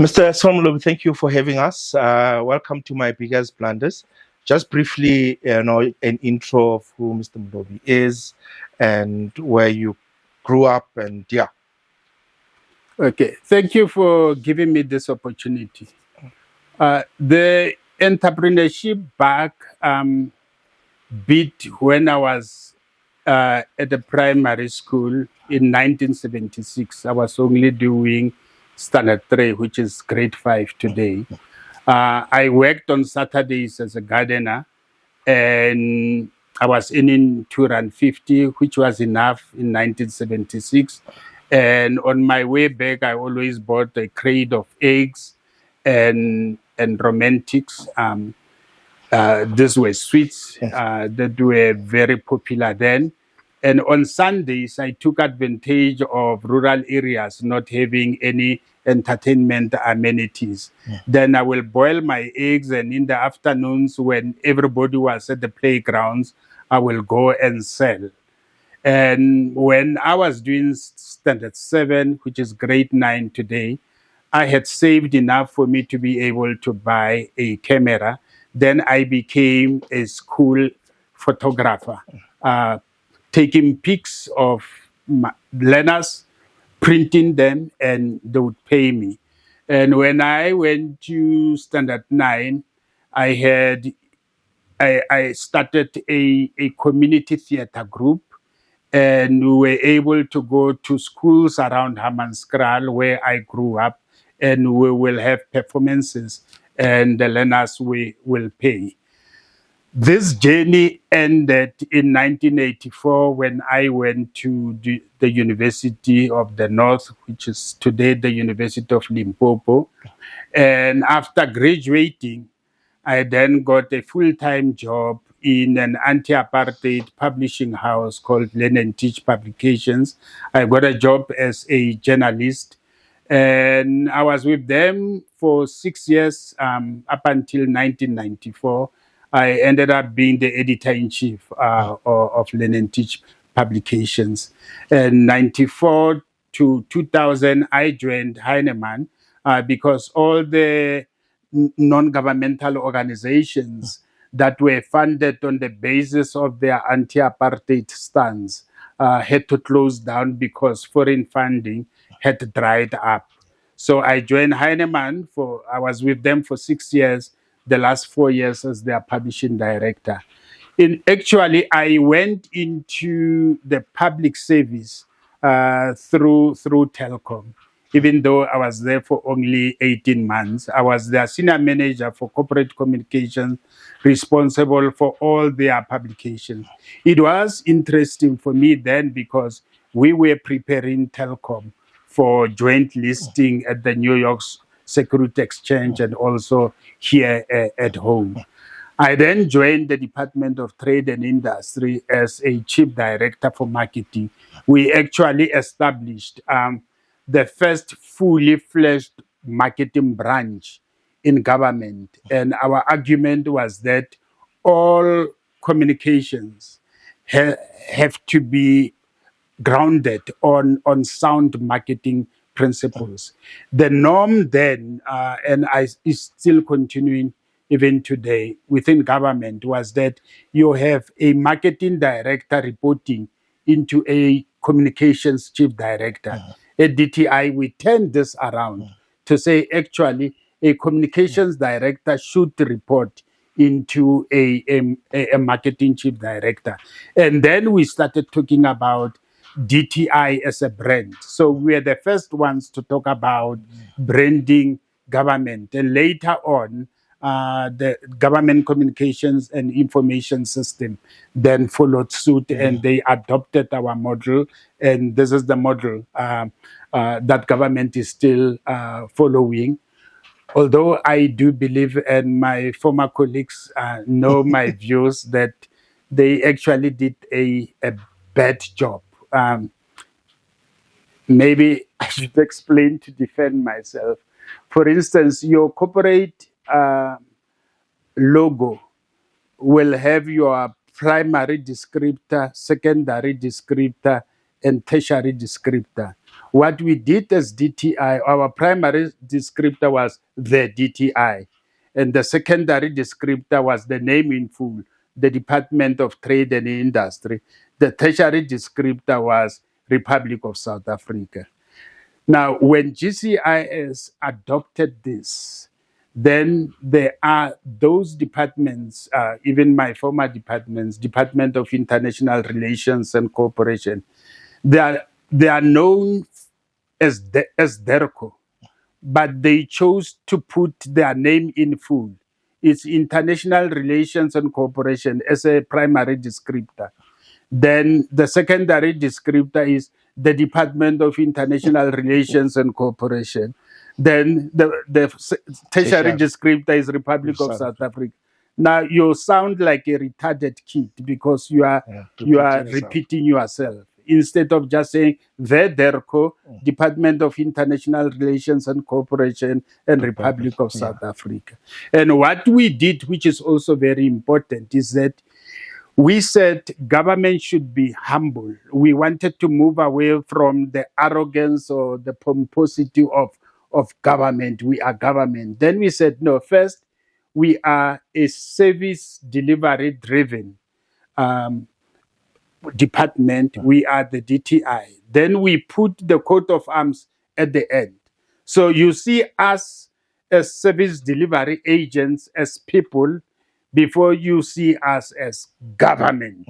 Mr. Molobi, thank you for having us. Welcome to my biggest blunders. Just briefly, an intro of who Mr. Molobi is and where you grew up, and yeah. Okay, thank you for giving me this opportunity. The entrepreneurship back bit when I was at the primary school in 1976. I was only doing standard 3, which is grade 5 today. I worked on Saturdays as a gardener, and I was earning 250, which was enough in 1976. And on my way back, I always bought a crate of eggs and romantics. These were sweets that were very popular then. And on Sundays, I took advantage of rural areas not having any entertainment amenities. Then I will boil my eggs, and in the afternoons, when everybody was at the playgrounds, I will go and sell. And when I was doing standard 7, which is grade 9 today, I had saved enough for me to be able to buy a camera. Then I became a school photographer, taking pics of learners, printing them, and they would pay me. And when I went to standard 9, I started a community theater group, and we were able to go to schools around Hammanskraal, where I grew up, and we will have performances, and the learners will pay. This journey ended in 1984 when I went to the University of the North, which is today the University of Limpopo. And after graduating, I then got a full-time job in an anti-apartheid publishing house called Learn and Teach Publications. I got a job as a journalist, and I was with them for 6 years up until 1994. I ended up being the editor-in-chief of Learn and Teach Publications. In 94 to 2000, I joined Heinemann because all the non-governmental organizations that were funded on the basis of their anti-apartheid stance had to close down because foreign funding had dried up. So I joined Heinemann. I was with them for 6 years, the last 4 years as their publishing director. Actually, I went into the public service through Telkom. Even though I was there for only 18 months, I was their senior manager for corporate communications, responsible for all their publications. It was interesting for me then because we were preparing Telkom for joint listing at the New York Security Exchange and also here at home. I then joined the Department of Trade and Industry as a chief director for marketing. We actually established the first fully fledged marketing branch in government. And our argument was that all communications have to be grounded on sound marketing principles. The norm then, and is still continuing even today within government, was that you have a marketing director reporting into a communications chief director. At DTI, we turned this around to say actually a communications director should report into a marketing chief director. And then we started talking about DTI as a brand. So we're the first ones to talk about branding government. And later on, the government communications and information system then followed suit, and they adopted our model. And this is the model that government is still following. Although I do believe, and my former colleagues know my views, that they actually did a bad job. Maybe I should explain to defend myself. For instance, your corporate logo will have your primary descriptor, secondary descriptor, and tertiary descriptor. What we did as DTI, our primary descriptor was the DTI, and the secondary descriptor was the name in full, the Department of Trade and Industry. The tertiary descriptor was Republic of South Africa. Now, when GCIS adopted this, then there are those departments, even my former departments, Department of International Relations and Cooperation, they are known as DERCO, but they chose to put their name in full. It's International Relations and Cooperation as a primary descriptor. Then the secondary descriptor is the Department of International Relations and Cooperation. Then the tertiary descriptor is Republic of South Africa. Now you sound like a retarded kid because you are repeating yourself instead of just saying the DERCO, Department of International Relations and Cooperation, and Republic of South Africa. And what we did, which is also very important, is that we said government should be humble. We wanted to move away from the arrogance or the pomposity of government. We are government. Then we said, no, first, we are a service delivery driven department. We are the DTI. Then we put the coat of arms at the end. So you see us as service delivery agents, as people, before you see us as government.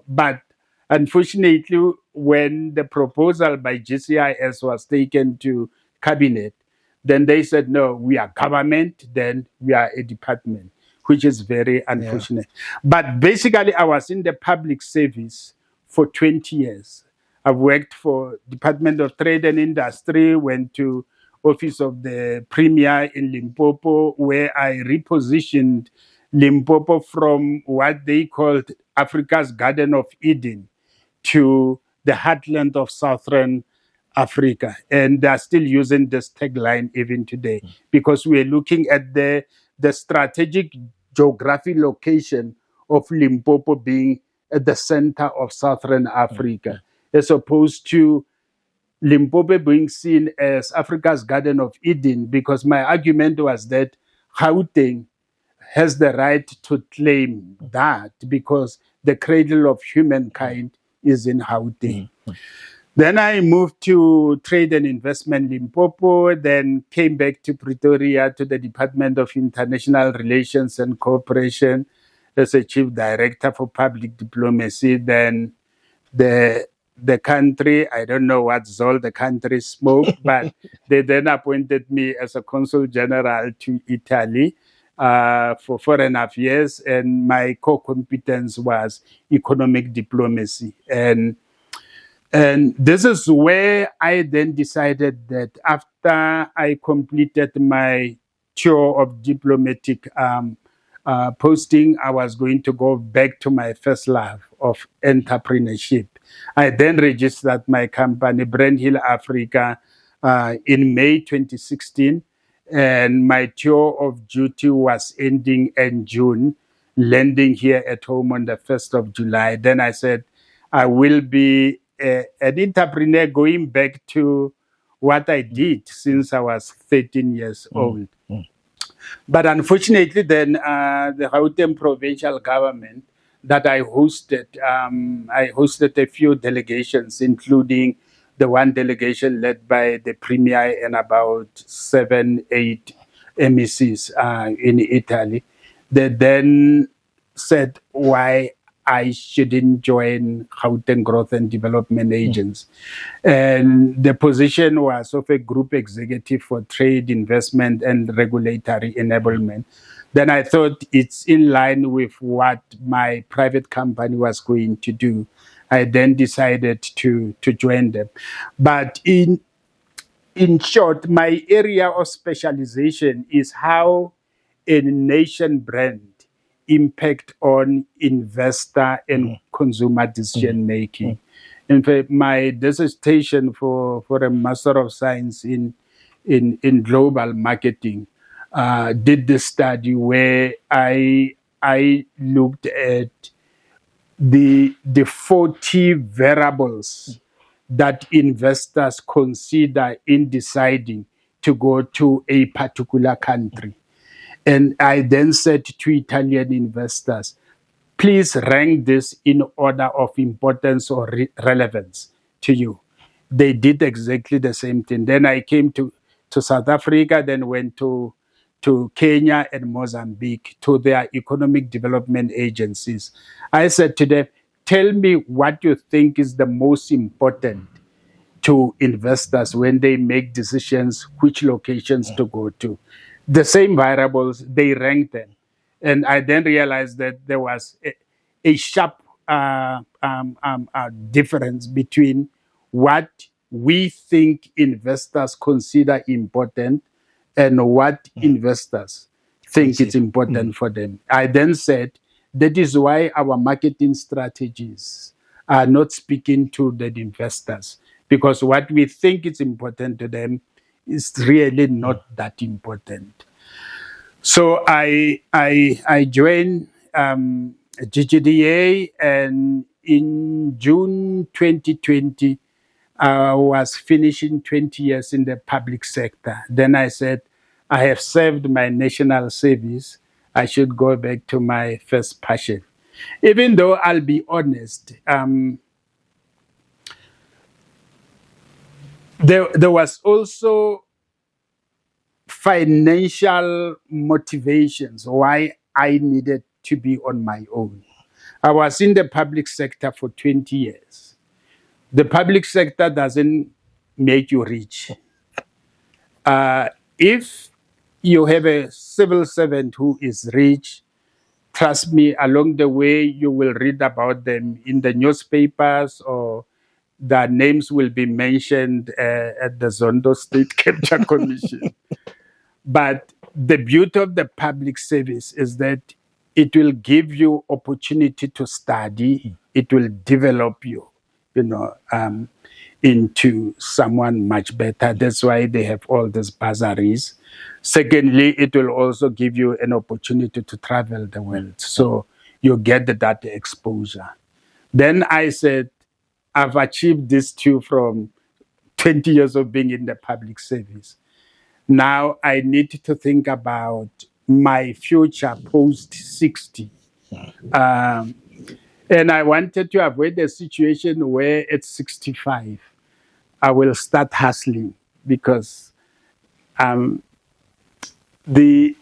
But unfortunately, when the proposal by GCIS was taken to cabinet, then they said, no, we are government, then we are a department, which is very unfortunate. But basically, I was in the public service for 20 years. I've worked for Department of Trade and Industry, went to Office of the Premier in Limpopo, where I repositioned Limpopo from what they called Africa's Garden of Eden to the heartland of Southern Africa. And they're still using this tagline even today because we're looking at the strategic geographic location of Limpopo being at the center of Southern Africa, as opposed to Limpopo being seen as Africa's Garden of Eden, because my argument was that Gauteng has the right to claim that because the cradle of humankind is in Gauteng. Then I moved to Trade and Investment Limpopo, then came back to Pretoria to the Department of International Relations and Cooperation as a Chief Director for Public Diplomacy. Then the country, I don't know what's all the country smoked, but they then appointed me as a Consul General to Italy for 4.5 years, and my core competence was economic diplomacy. And this is where I then decided that after I completed my tour of diplomatic posting, I was going to go back to my first love of entrepreneurship. I then registered my company, Brand Hill Africa, in May 2016. And my tour of duty was ending in June, landing here at home on the 1st of July. Then I said, I will be an entrepreneur going back to what I did since I was 13 years old. But unfortunately, then the Gauteng provincial government that I hosted a few delegations, including the one delegation led by the Premier and about 7-8 MECs in Italy. They then said why I shouldn't join Gauteng Growth and Development Agents. And the position was of a group executive for trade, investment, and regulatory enablement. Then I thought it's in line with what my private company was going to do. I then decided to join them. But in short, my area of specialization is how a nation brand impact on investor and consumer decision making. In fact, my dissertation for a Master of Science in global marketing did this study where I looked at the 40 variables that investors consider in deciding to go to a particular country. And I then said to Italian investors, please rank this in order of importance or relevance to you. They did exactly the same thing. Then I came to South Africa, then went to Kenya and Mozambique, to their economic development agencies. I said to them, tell me what you think is the most important to investors when they make decisions which locations to go to. The same variables, they rank them. And I then realized that there was a sharp difference between what we think investors consider important and what investors think it's important for them. I then said, that is why our marketing strategies are not speaking to the investors, because what we think is important to them is really not that important. So I joined GGDA, and in June 2020, I was finishing 20 years in the public sector. Then I said, I have served my national service. I should go back to my first passion. Even though I'll be honest, there was also financial motivations why I needed to be on my own. I was in the public sector for 20 years. The public sector doesn't make you rich. If you have a civil servant who is rich, trust me, along the way, you will read about them in the newspapers, or their names will be mentioned at the Zondo State Capture Commission. But the beauty of the public service is that it will give you opportunity to study. It will develop you, into someone much better. That's why they have all these bursaries. Secondly, it will also give you an opportunity to travel the world. So you get that exposure. Then I said, I've achieved this too from 20 years of being in the public service. Now I need to think about my future post 60. And I wanted to avoid a situation where at 65, I will start hustling, because the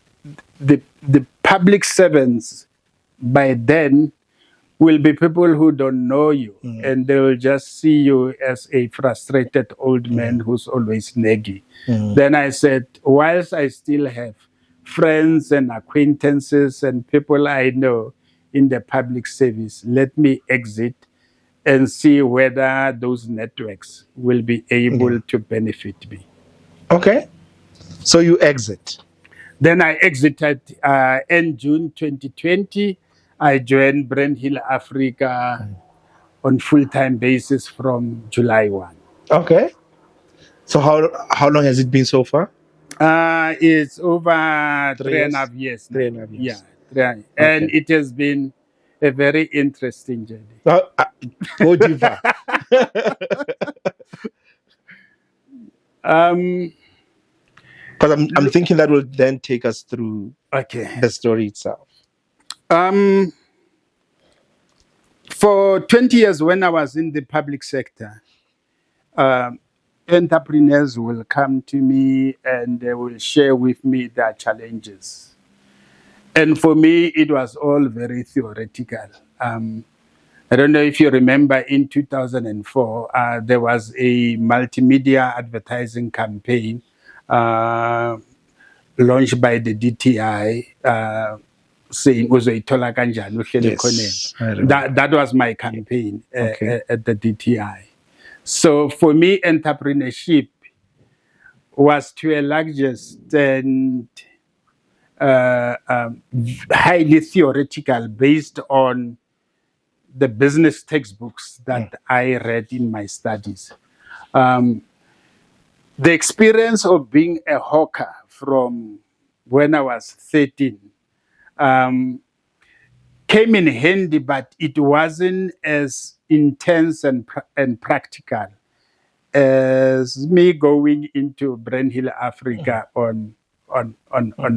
public servants by then will be people who don't know you, and they will just see you as a frustrated old man who's always naggy. Then I said, whilst I still have friends and acquaintances and people I know in the public service, let me exit and see whether those networks will be able to benefit me. Okay. So you exit. Then I exited in June 2020. I joined Brill Africa on full-time basis from July 1. Okay. So how long has it been so far? It's over 3.5 years. 3.5 years. Yeah. And it has been a very interesting journey. Go deeper. Because I'm thinking that will then take us through the story itself. For 20 years, when I was in the public sector, entrepreneurs will come to me and they will share with me their challenges. And for me, it was all very theoretical. I don't know if you remember, in 2004, there was a multimedia advertising campaign launched by the DTI, saying uzoithola kanjani uhleli khoneni. That was my campaign at the DTI. So for me, entrepreneurship was to a large extent highly theoretical, based on the business textbooks that I read in my studies. The experience of being a hawker from when I was 13 came in handy, but it wasn't as intense and practical as me going into Brill, Africa on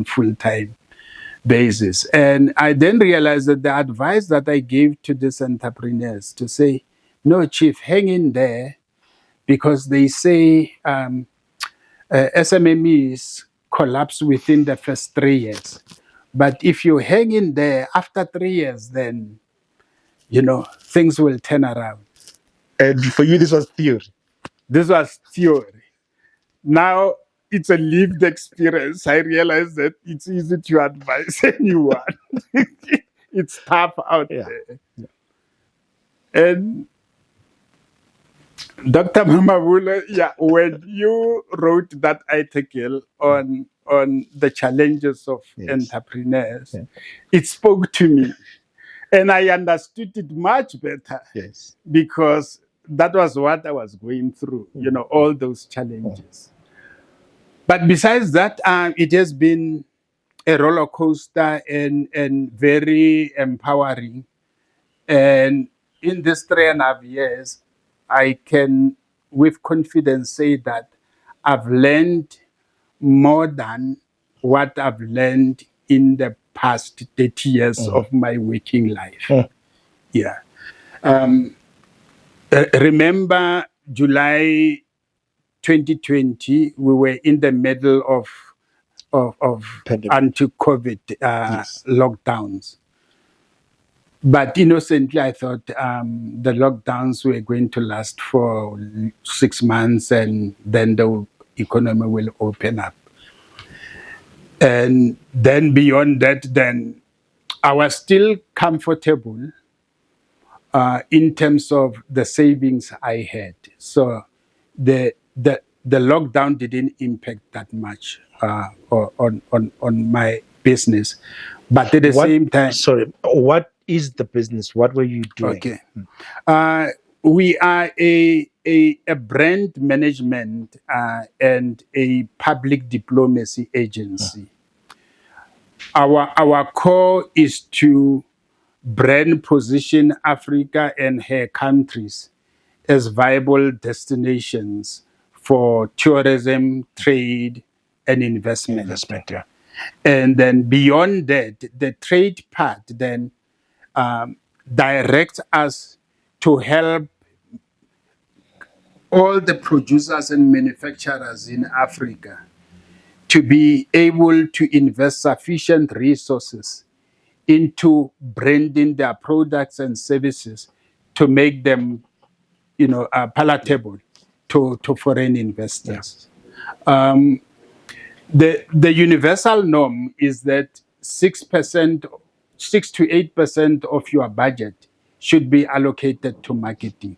full time basis. And I then realized that the advice that I gave to these entrepreneurs to say, no, chief, hang in there, because they say SMMEs collapse within the first 3 years. But if you hang in there after 3 years, then, things will turn around. And for you, this was theory. This was theory. Now it's a lived experience. I realize that it's easy to advise anyone. It's tough out there. Yeah. And Dr. Mamabula, when you wrote that article on the challenges of entrepreneurs, it spoke to me. And I understood it much better. Yes. Because that was what I was going through, all those challenges. But besides that, it has been a roller coaster and very empowering. And in these 3.5 years, I can with confidence say that I've learned more than what I've learned in the past 30 years of my working life. Yeah. Remember July 2020, we were in the middle of anti-COVID lockdowns. But innocently, I thought the lockdowns were going to last for 6 months and then the economy will open up. And then beyond that, then I was still comfortable in terms of the savings I had. So the lockdown didn't impact that much on my business. But at the same time... Sorry, what is the business? What were you doing? Okay. We are a brand management and a public diplomacy agency. Our core is to brand position Africa and her countries as viable destinations for tourism, trade, and investment. And then beyond that, the trade part then directs us to help all the producers and manufacturers in Africa to be able to invest sufficient resources into branding their products and services to make them, palatable to foreign investors. The universal norm is that 6 to 8% of your budget should be allocated to marketing.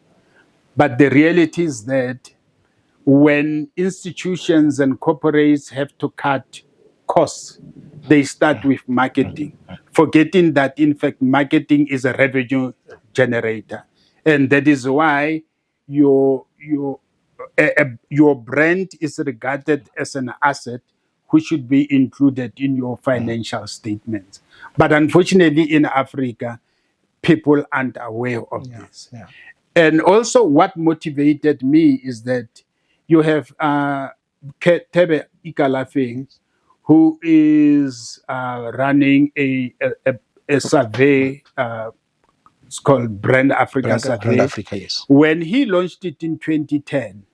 But the reality is that when institutions and corporates have to cut costs, they start with marketing, forgetting that, in fact, marketing is a revenue generator. And that is why your brand is regarded as an asset which should be included in your financial statements. But unfortunately, in Africa, people aren't aware of this. Yeah. And also what motivated me is that you have Tebe Ikalafeng, who is running a survey, it's called Brand Africa Survey. Brand Africa, yes. When he launched it in 2010,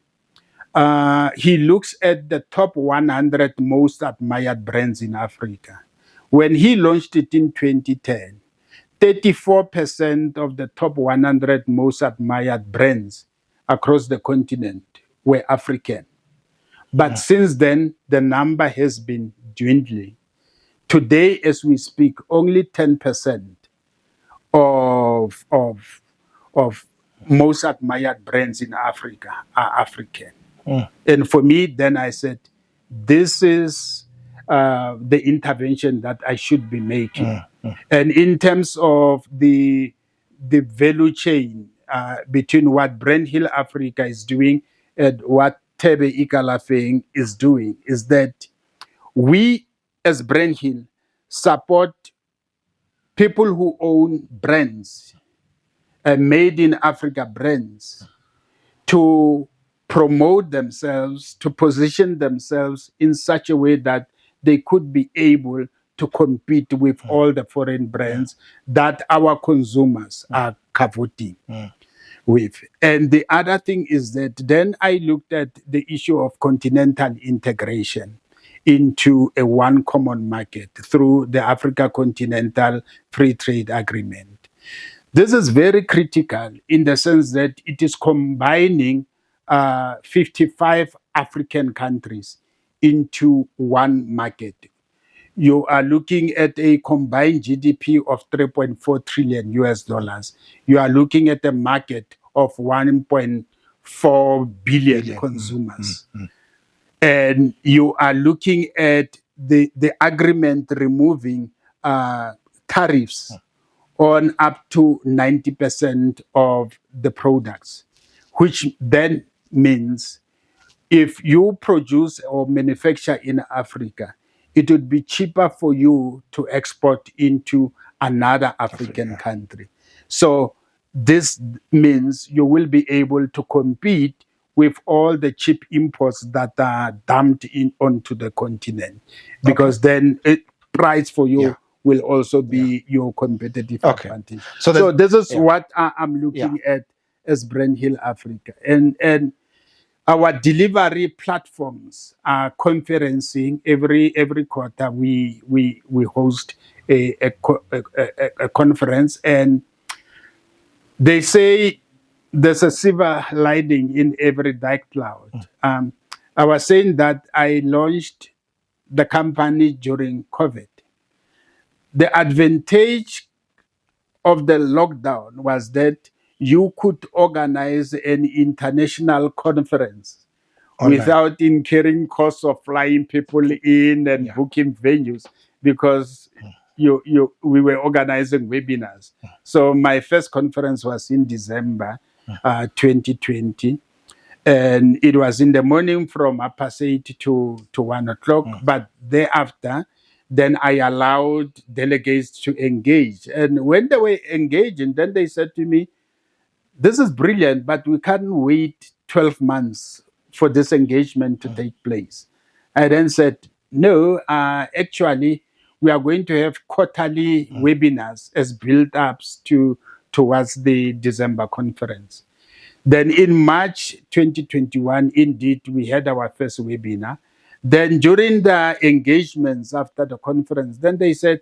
he looks at the top 100 most admired brands in Africa. When he launched it in 2010, 34% of the top 100 most admired brands across the continent were African. But since then, the number has been dwindling. Today, as we speak, only 10% of most admired brands in Africa are African. And for me, then I said, this is the intervention that I should be making. And in terms of the value chain between what Brill Africa is doing and what Tebe Ikalafeng is doing, is that we as Brill support people who own brands, made in Africa brands, to promote themselves, to position themselves in such a way that they could be able to compete with all the foreign brands that our consumers are cavorting with. And the other thing is that then I looked at the issue of continental integration into a one common market through the Africa Continental Free Trade Agreement. This is very critical in the sense that it is combining 55 African countries into one market. You are looking at a combined GDP of 3.4 trillion US dollars. You are looking at a market of 1.4 billion consumers. And you are looking at the agreement removing tariffs on up to 90% of the products, which then means if you produce or manufacture in Africa, it would be cheaper for you to export into another African country. So this means you will be able to compete with all the cheap imports that are dumped in onto the continent, because then price for you will also be your competitive advantage. So this is what I'm looking at as Brand Hill Africa. And our delivery platforms are conferencing every quarter. We host a conference, and they say there's a silver lining in every dark cloud. I was saying that I launched the company during COVID. The advantage of the lockdown was that you could organize an international conference online without incurring costs of flying people in and booking venues, because we were organizing webinars. So my first conference was in December 2020. And it was in the morning from 8:30 to 1 o'clock. But thereafter, then I allowed delegates to engage. And when they were engaging, then they said to me, this is brilliant, but we can't wait 12 months for this engagement to take place. I then said, no, actually, we are going to have quarterly webinars as build-ups towards the December conference. Then in March 2021, indeed, we had our first webinar. Then during the engagements after the conference, then they said,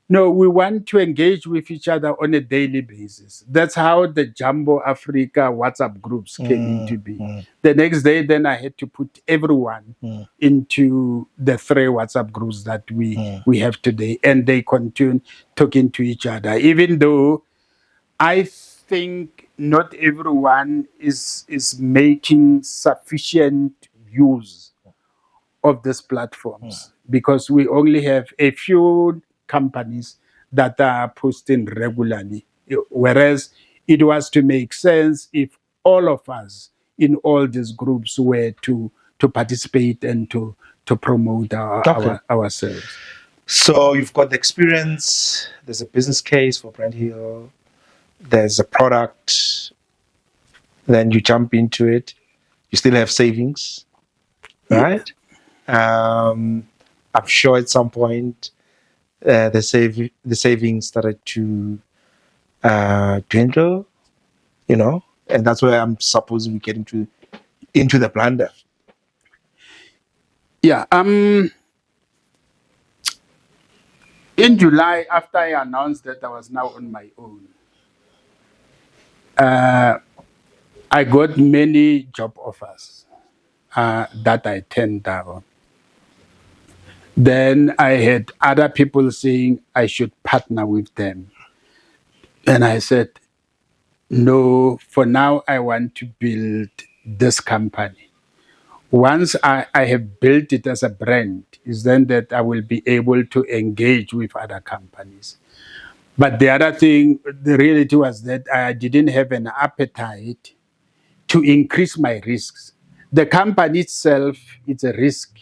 no, we want to engage with each other on a daily basis. That's how the Jumbo Africa WhatsApp groups came into being. The next day, then I had to put everyone into the 3 WhatsApp groups that we have today, and they continue talking to each other, even though I think not everyone is making sufficient use of these platforms, because we only have a few companies that are posting regularly, whereas it was to make sense if all of us in all these groups were to participate and to promote ourselves. So you've got the experience, there's a business case for Brand Hill, there's a product, then you jump into it, you still have savings, right? I'm sure at some point the savings started to dwindle, and that's where I'm supposing we get into the blunder. Yeah. In July, after I announced that I was now on my own, I got many job offers that I turned down. Then I had other people saying I should partner with them. And I said, no, for now I want to build this company. Once I have built it as a brand, is then that I will be able to engage with other companies. But the other thing, the reality was that I didn't have an appetite to increase my risks. The company itself, it's a risk.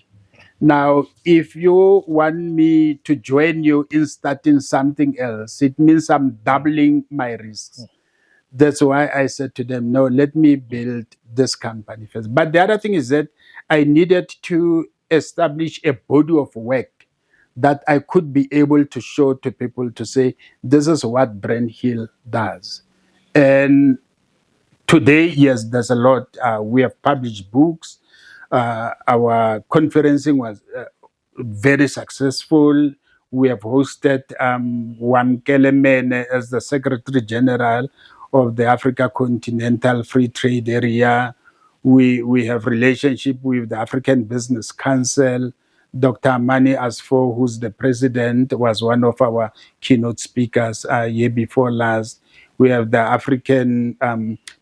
Now, if you want me to join you in starting something else, it means I'm doubling my risks. That's why I said to them, no, let me build this company first. But the other thing is that I needed to establish a body of work that I could be able to show to people to say, this is what Brand Hill does. And today, yes, there's a lot. We have published books. Our conferencing was very successful. We have hosted Wamkele Mene as the Secretary General of the Africa Continental Free Trade Area. We have relationship with the African Business Council. Dr. Amani Asfo, who's the president, was one of our keynote speakers year before last. We have the African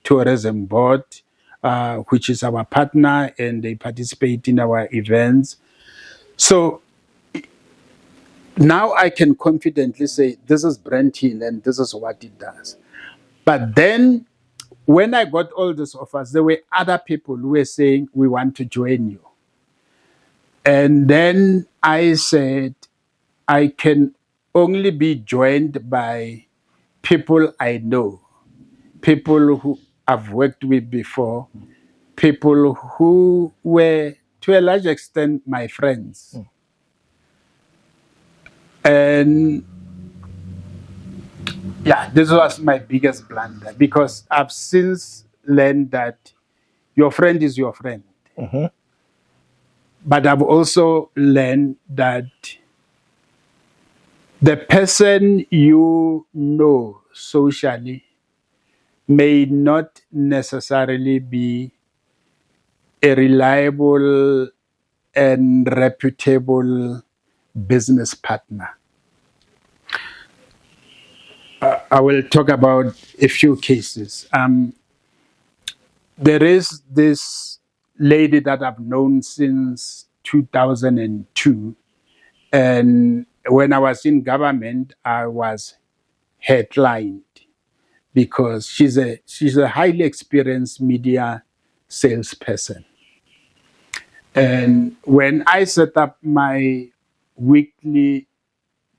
Tourism Board, which is our partner, and they participate in our events. So now I can confidently say, this is Brand Hill and this is what it does. But then when I got all these offers, there were other people who were saying, we want to join you. And then I said, I can only be joined by people I know, people who I've worked with before, people who were, to a large extent, my friends. And yeah, this was my biggest blunder, because I've since learned that your friend is your friend. Mm-hmm. But I've also learned that the person you know socially may not necessarily be a reliable and reputable business partner. I will talk about a few cases. There is this lady that I've known since 2002. And when I was in government, I was headlined because she's a highly experienced media salesperson. And when I set up my weekly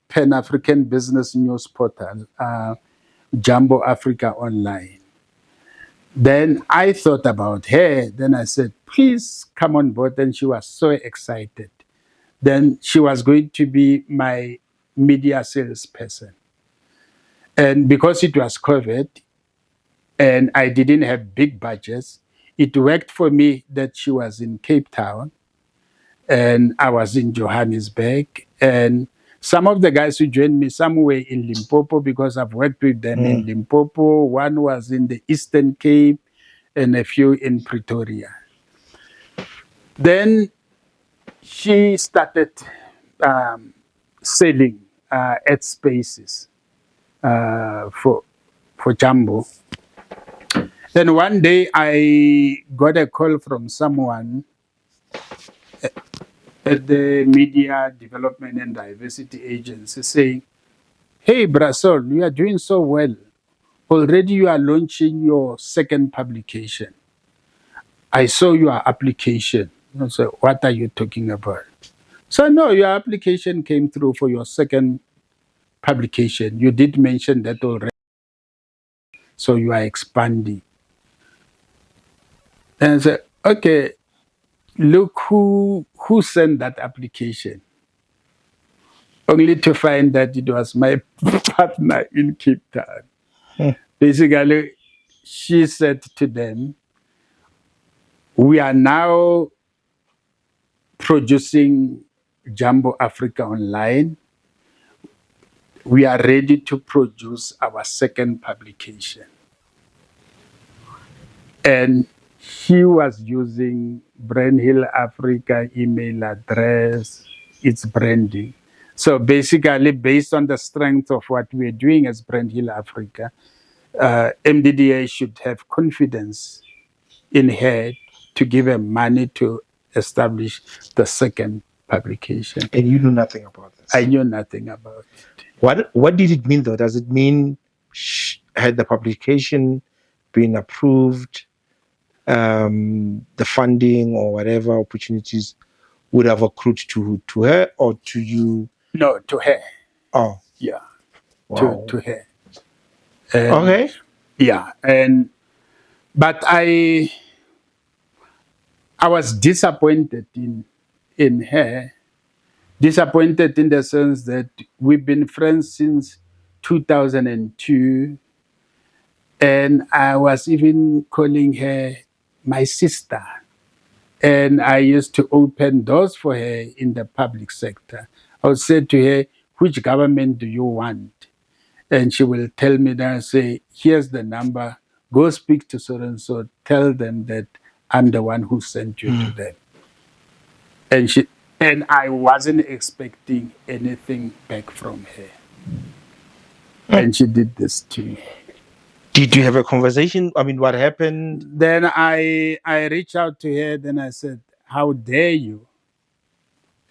Pan-African business news portal, Jumbo Africa Online, then I thought about her. Then I said, please come on board. And she was so excited. Then she was going to be my media salesperson. And because it was COVID and I didn't have big budgets, it worked for me that she was in Cape Town and I was in Johannesburg. And some of the guys who joined me, some were in Limpopo because I've worked with them in Limpopo. One was in the Eastern Cape and a few in Pretoria. Then she started selling ad spaces for Jumbo. Then one day I got a call from someone at the Media Development and Diversity Agency saying, hey, Saul, you are doing so well. Already you are launching your second publication. I saw your application. I said, what are you talking about? So no, your application came through for your second publication. You did mention that already. So you are expanding. And I said, okay, look who sent that application. Only to find that it was my partner in Cape Town. Basically, she said to them, we are now producing Jumbo Africa Online. We are ready to produce our second publication. And she was using Brand Hill Africa email address, its branding. So basically, based on the strength of what we're doing as Brand Hill Africa, MDDA should have confidence in her to give her money to establish the second publication. And you knew nothing about this? I knew nothing about it. What did it mean, though? Does it mean had the publication been approved, the funding or whatever opportunities would have accrued to her or to you? No, to her. Oh. Yeah, Wow. to her. Okay. Yeah, but I was disappointed in her. Disappointed in the sense that we've been friends since 2002, and I was even calling her my sister. And I used to open doors for her in the public sector. I would say to her, "Which government do you want?" And she will tell me that, I say, "Here's the number. Go speak to so and so. Tell them that I'm the one who sent you to them." And I wasn't expecting anything back from her. And she did this to me. Did you have a conversation? I mean, what happened? Then I reached out to her. Then I said, "How dare you?"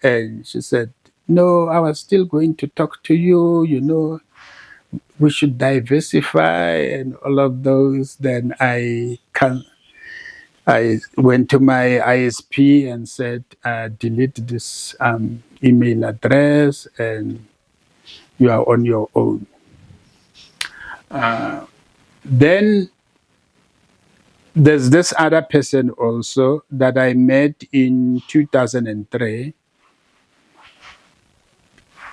And she said, "No, I was still going to talk to you. You know, we should diversify and all of those." Then I went to my ISP and said, "Delete this email address, and you are on your own." Then there's this other person also that I met in 2003.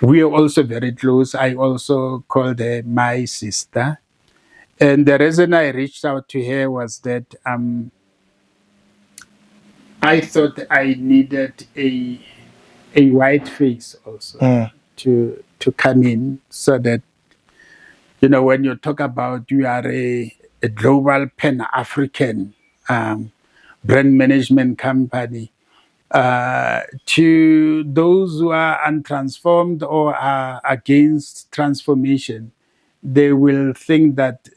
We are also very close. I also called her my sister. And the reason I reached out to her was that I thought I needed a white face also to come in, so that, you know, when you talk about you are a global Pan-African brand management company, to those who are untransformed or are against transformation, they will think that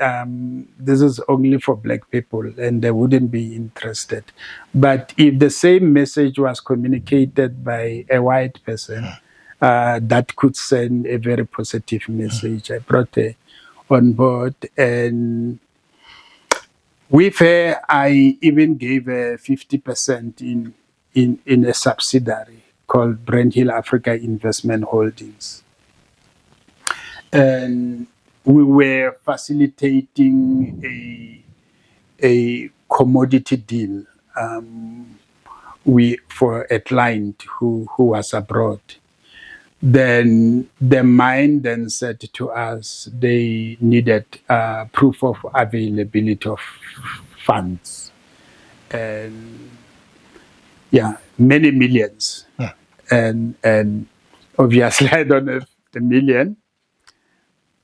this is only for black people and they wouldn't be interested. But if the same message was communicated by a white person, that could send a very positive message. I brought her on board, and with her, I even gave her 50% in a subsidiary called Brand Hill Africa Investment Holdings. And we were facilitating a commodity deal for a client who was abroad. Then the mine then said to us they needed proof of availability of funds. And yeah, many millions. And obviously I don't have the million.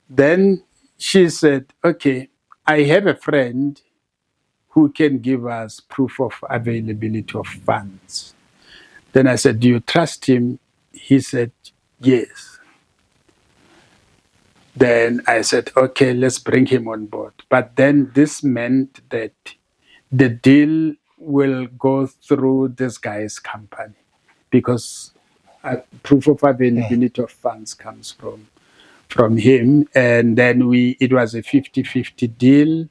Then she said, "Okay, I have a friend who can give us proof of availability of funds." Then I said, "Do you trust him?" He said, "Yes." Then I said, "Okay, let's bring him on board." But then this meant that the deal will go through this guy's company, because proof of availability of funds comes from him. And then it was a 50-50 deal.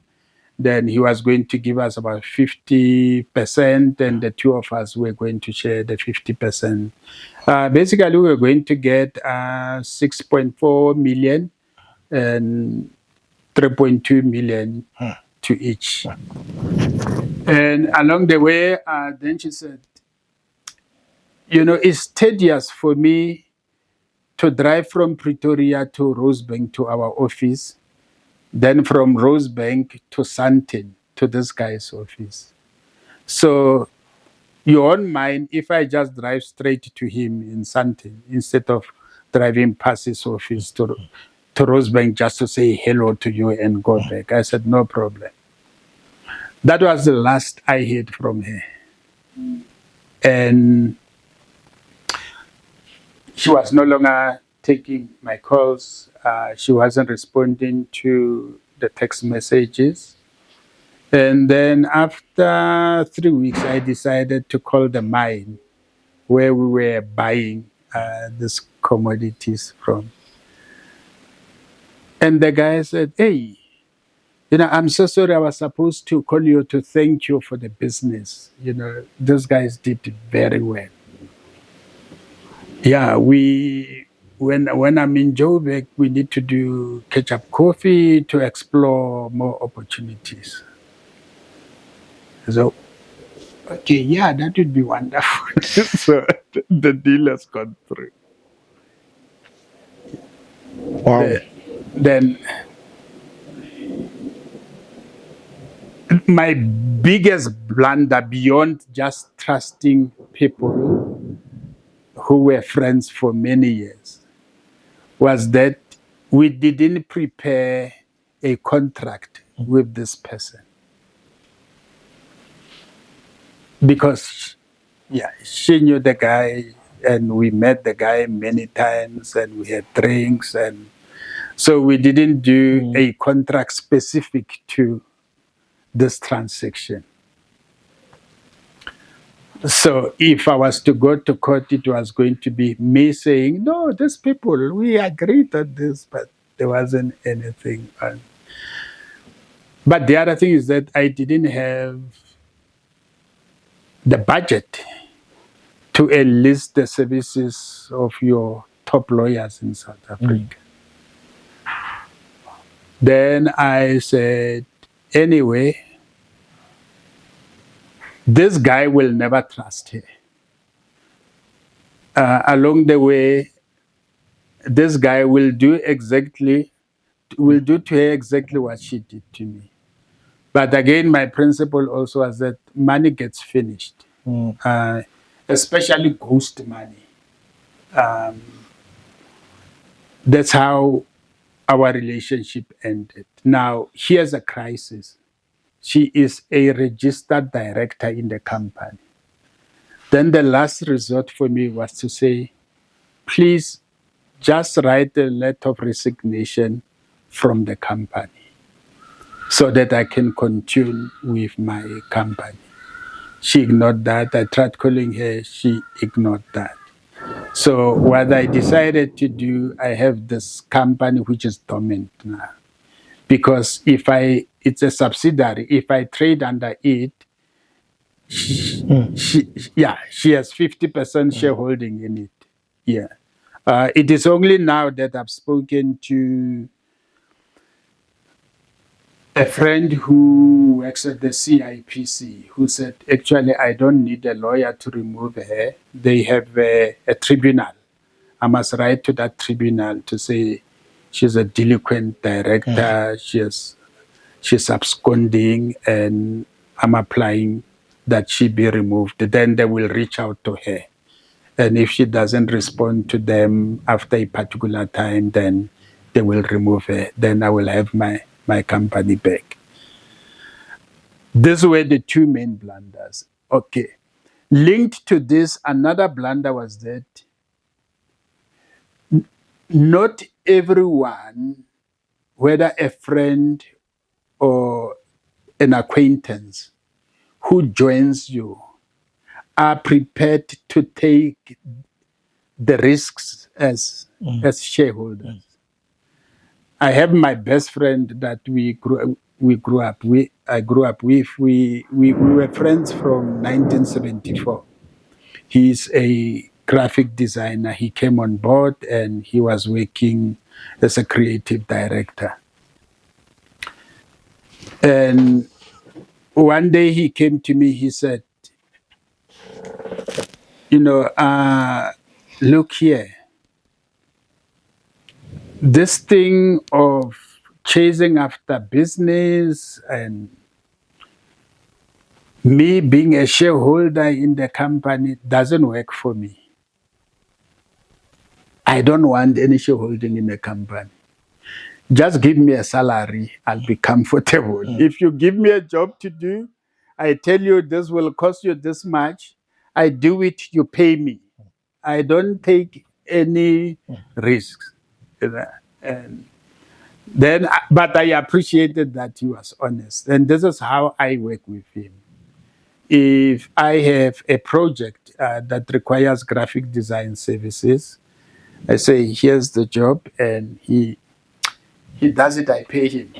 Then he was going to give us about 50%, and the two of us were going to share the 50%. Basically, we were going to get 6.4 million and 3.2 million to each. And along the way, then she said, "You know, it's tedious for me to drive from Pretoria to Rosebank to our office, then from Rosebank to Sandton to this guy's office. So you won't mind if I just drive straight to him in Sandton instead of driving past his office to Rosebank just to say hello to you and go back?" I said, "No problem." That was the last I heard from her. And she was no longer taking my calls. She wasn't responding to the text messages. And then after 3 weeks, I decided to call the mine where we were buying these commodities from. And the guy said, "Hey, you know, I'm so sorry, I was supposed to call you to thank you for the business. You know, those guys did very well." Yeah, we when I'm in Joburg, we need to do catch-up coffee to explore more opportunities. So, okay, yeah, that would be wonderful. So the deal has gone through. Wow. Then my biggest blunder beyond just trusting people who were friends for many years was that we didn't prepare a contract with this person. Because, yeah, she knew the guy and we met the guy many times and we had drinks. And so we didn't do a contract specific to this transaction. So if I was to go to court, it was going to be me saying, no, these people, we agreed on this, but there wasn't anything. But the other thing is that I didn't have the budget to enlist the services of your top lawyers in South Africa. Then I said, anyway, this guy will never trust her. Along the way, this guy will do to her exactly what she did to me. But again, my principle also was that money gets finished, especially ghost money. That's how our relationship ended. Now, here's a crisis. She is a registered director in the company. Then the last resort for me was to say, please just write a letter of resignation from the company so that I can continue with my company. She ignored that. I tried calling her. She ignored that. So what I decided to do, I have this company which is dormant now. Because it's a subsidiary. If I trade under it, she has 50% shareholding in it. Yeah. It is only now that I've spoken to a friend who works at the CIPC who said, actually, I don't need a lawyer to remove her. They have a tribunal. I must write to that tribunal to say she's a delinquent director, she's absconding, and I'm applying that she be removed. Then they will reach out to her. And if she doesn't respond to them after a particular time, then they will remove her. Then I will have my company back. These were the two main blunders. Okay. Linked to this, another blunder was that not everyone, whether a friend or an acquaintance who joins you, are prepared to take the risks as shareholders. I have my best friend that I grew up with. We were friends from 1974. He's a graphic designer. He came on board and he was working as a creative director. And one day he came to me, he said, look here, this thing of chasing after business and me being a shareholder in the company doesn't work for me. I don't want any shareholding in the company. Just give me a salary, I'll be comfortable. If you give me a job to do, I tell you this will cost you this much, I do it, you pay me. I don't take any risks. And then, but I appreciated that he was honest. And this is how I work with him. If I have a project that requires graphic design services, I say, here's the job, and he does it, I pay him.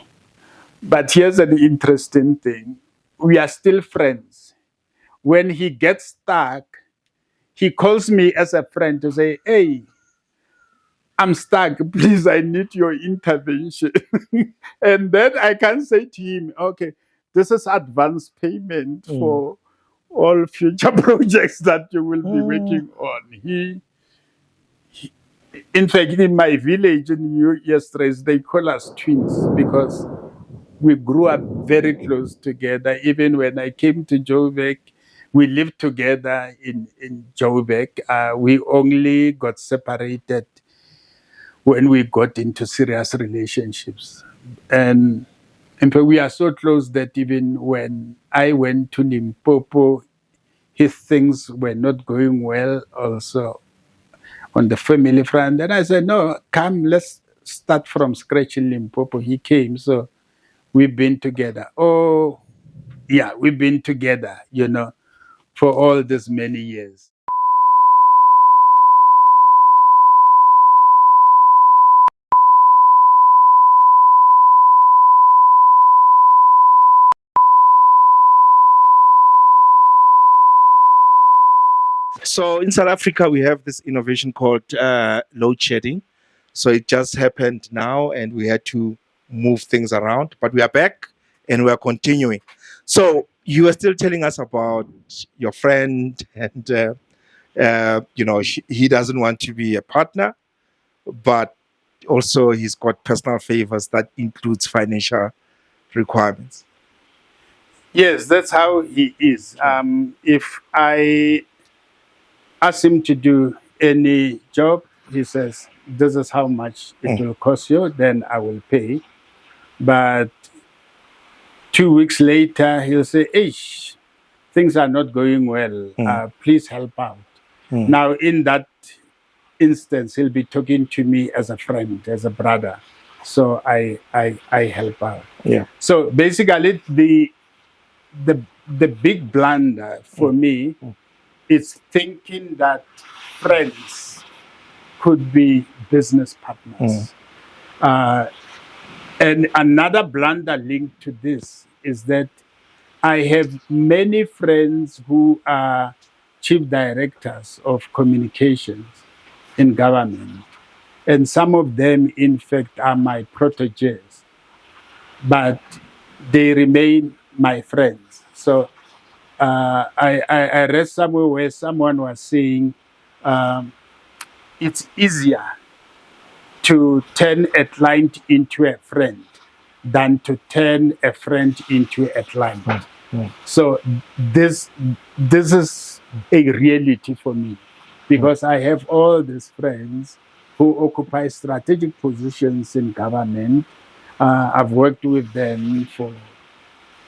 But here's an interesting thing. We are still friends. When he gets stuck, he calls me as a friend to say, hey, I'm stuck. Please, I need your intervention. And then I can say to him, okay, this is advance payment for all future projects that you will be working on. In fact, in my village in yesterday, they call us twins because we grew up very close together. Even when I came to Joburg, we lived together in Joburg. We only got separated when we got into serious relationships. And in fact, we are so close that even when I went to Limpopo, his things were not going well also on the family front. And I said, no, come, let's start from scratch in Limpopo. He came, so we've been together. Oh, yeah, we've been together, for all these many years. So in South Africa, we have this innovation called load shedding. So it just happened now, and we had to move things around. But we are back, and we are continuing. So you were still telling us about your friend, and he doesn't want to be a partner, but also he's got personal favors that includes financial requirements. Yes, that's how he is. If I ask him to do any job, he says, this is how much it will cost you, then I will pay. But 2 weeks later, he'll say, Ish, things are not going well. Please help out. Now, in that instance, he'll be talking to me as a friend, as a brother. So I help out. Yeah. So basically, the big blunder for me is thinking that friends could be business partners. And another blunder linked to this is that I have many friends who are chief directors of communications in government. And some of them, in fact, are my proteges. But they remain my friends. So I read somewhere where someone was saying it's easier to turn a client into a friend than to turn a friend into a client. So this is a reality for me because I have all these friends who occupy strategic positions in government. I've worked with them for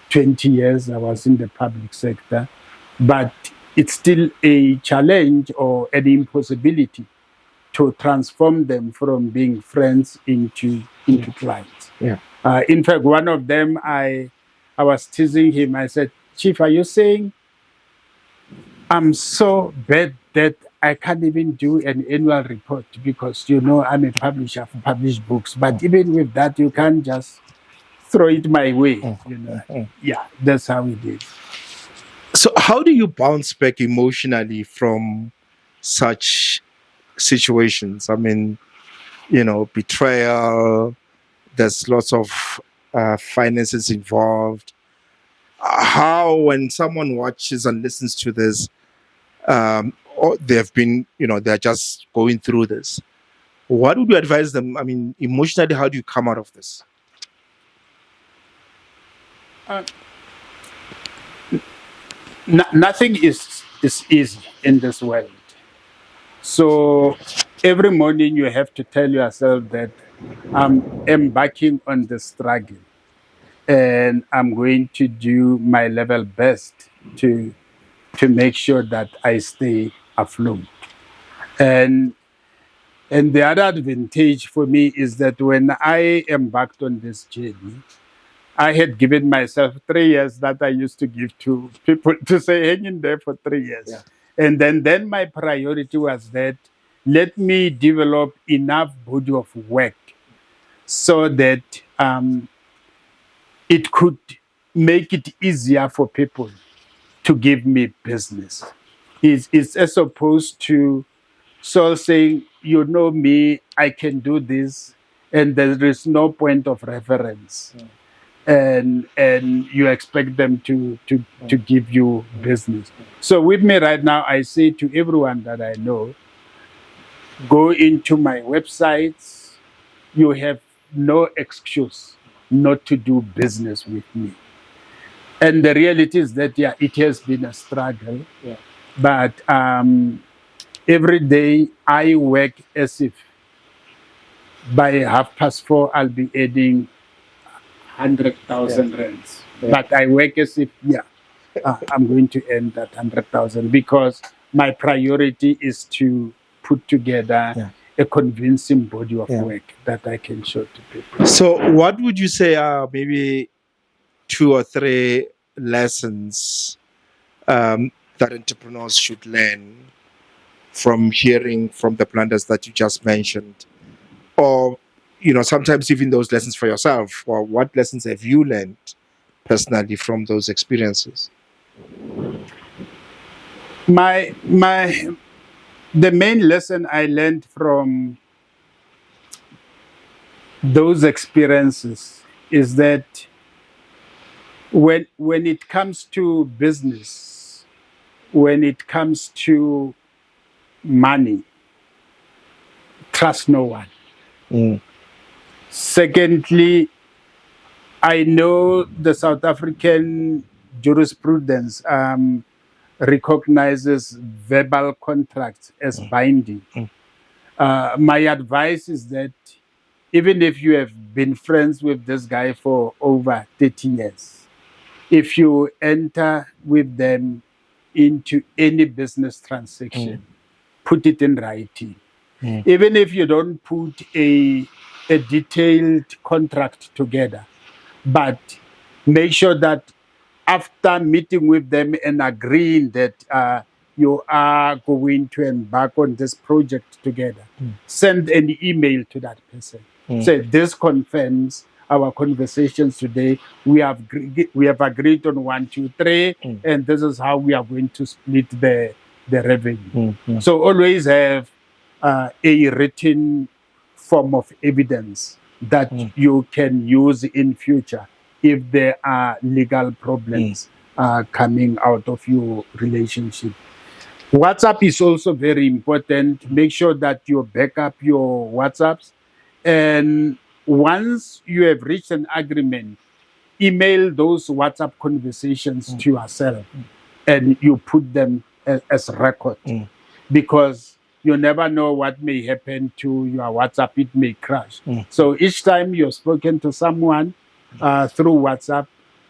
20 years. I was in the public sector, but it's still a challenge or an impossibility to transform them from being friends into clients. Yeah. In fact, one of them, I was teasing him. I said, Chief, are you saying I'm so bad that I can't even do an annual report because, I'm a publisher, I've published books. But even with that, you can't just throw it my way. Yeah, that's how it is. So how do you bounce back emotionally from such situations? I mean, betrayal, there's lots of finances involved. How, when someone watches and listens to this, or they've been, they're just going through this, what would you advise them? I mean, emotionally, how do you come out of this? Nothing is easy in this world. So every morning you have to tell yourself that I'm embarking on the struggle and I'm going to do my level best to make sure that I stay afloat. And the other advantage for me is that when I embarked on this journey, I had given myself 3 years that I used to give to people to say, hang in there for 3 years. Yeah. And then my priority was that let me develop enough body of work so that it could make it easier for people to give me business. It's as opposed to Saul saying, you know me, I can do this, and there is no point of reference. And you expect them to give you business. So with me right now, I say to everyone that I know, go into my websites. You have no excuse not to do business with me. And the reality is that, yeah, it has been a struggle. Yeah. But every day I work as if by 4:30 I'll be adding 100,000 rands. Yeah. But I work as if, I'm going to earn that 100,000 because my priority is to put together a convincing body of work that I can show to people. So, what would you say are maybe 2 or 3 lessons that entrepreneurs should learn from hearing from the blunders that you just mentioned? Or, sometimes even those lessons for yourself, or what lessons have you learned personally from those experiences? The main lesson I learned from those experiences is that when it comes to business, when it comes to money, trust no one. Secondly, I know the South African jurisprudence recognizes verbal contracts as binding. My advice is that even if you have been friends with this guy for over 30 years, if you enter with them into any business transaction, put it in writing. Even if you don't put a detailed contract together, but make sure that after meeting with them and agreeing that you are going to embark on this project together, send an email to that person. Say, this confirms our conversations today. We have agreed on 1, 2, 3, and this is how we are going to split the revenue. So always have a written form of evidence that you can use in future if there are legal problems coming out of your relationship. WhatsApp is also very important. Make sure that you back up your WhatsApps. And once you have reached an agreement, email those WhatsApp conversations to yourself and you put them as record. Because you never know what may happen to your WhatsApp. It may crash. So each time you've spoken to someone through WhatsApp,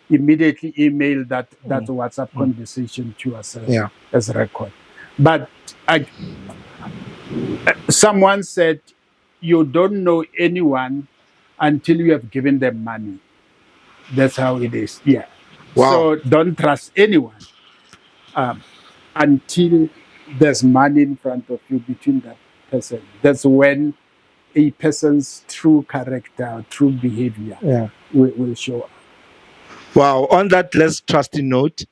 immediately email that WhatsApp conversation to yourself as record. But someone said, you don't know anyone until you have given them money. That's how it is. Yeah. Wow. So don't trust anyone until there's money in front of you between that person. That's when a person's true character, true behavior will show up. Wow. On that less trusting note,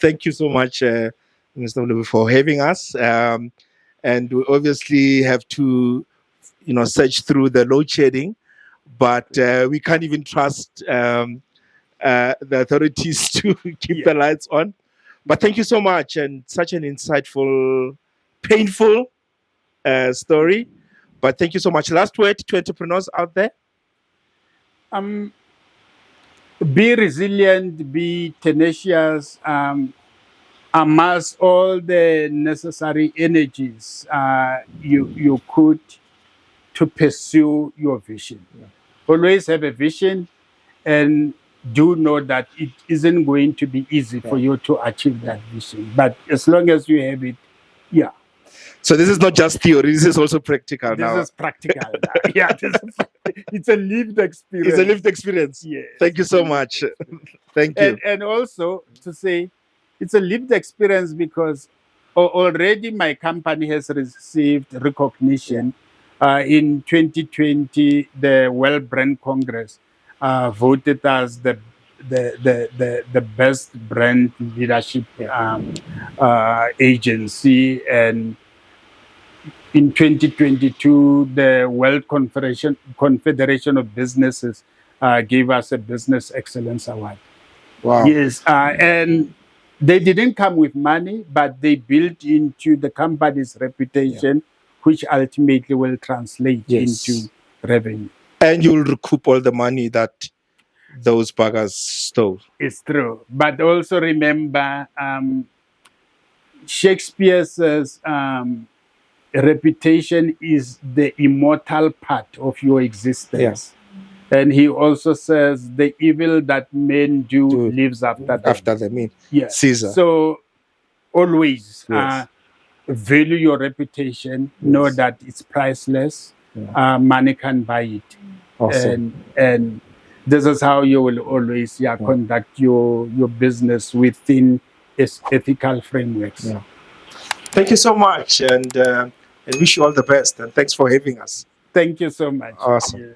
thank you so much, Mr. Molobi, for having us. And we obviously have to, search through the load shedding, but we can't even trust the authorities to keep the lights on. But thank you so much, and such an insightful, painful story. But thank you so much. Last word to entrepreneurs out there? Be resilient, be tenacious, amass all the necessary energies you could to pursue your vision. Always have a vision, and do know that it isn't going to be easy for you to achieve that vision. But as long as you have it, So this is not just theory, this is also practical now. This is practical. It's a lived experience. It's a lived experience. Yes. Thank you so much. Thank you. And also to say, it's a lived experience because already my company has received recognition. In 2020, the World Brand Congress voted as the best brand leadership agency, and in 2022, the World Confederation of Businesses gave us a Business Excellence Award. Wow. Yes, and they didn't come with money, but they built into the company's reputation, which ultimately will translate into revenue. And you'll recoup all the money that those buggers stole. It's true. But also remember, Shakespeare says, reputation is the immortal part of your existence. And he also says the evil that men do lives after them. After them, Caesar. So always value your reputation. Know that it's priceless. Money can buy it. Awesome. And this is how you will always conduct your business within its ethical frameworks. Thank you so much, and wish you all the best. And thanks for having us. Thank you so much. Awesome.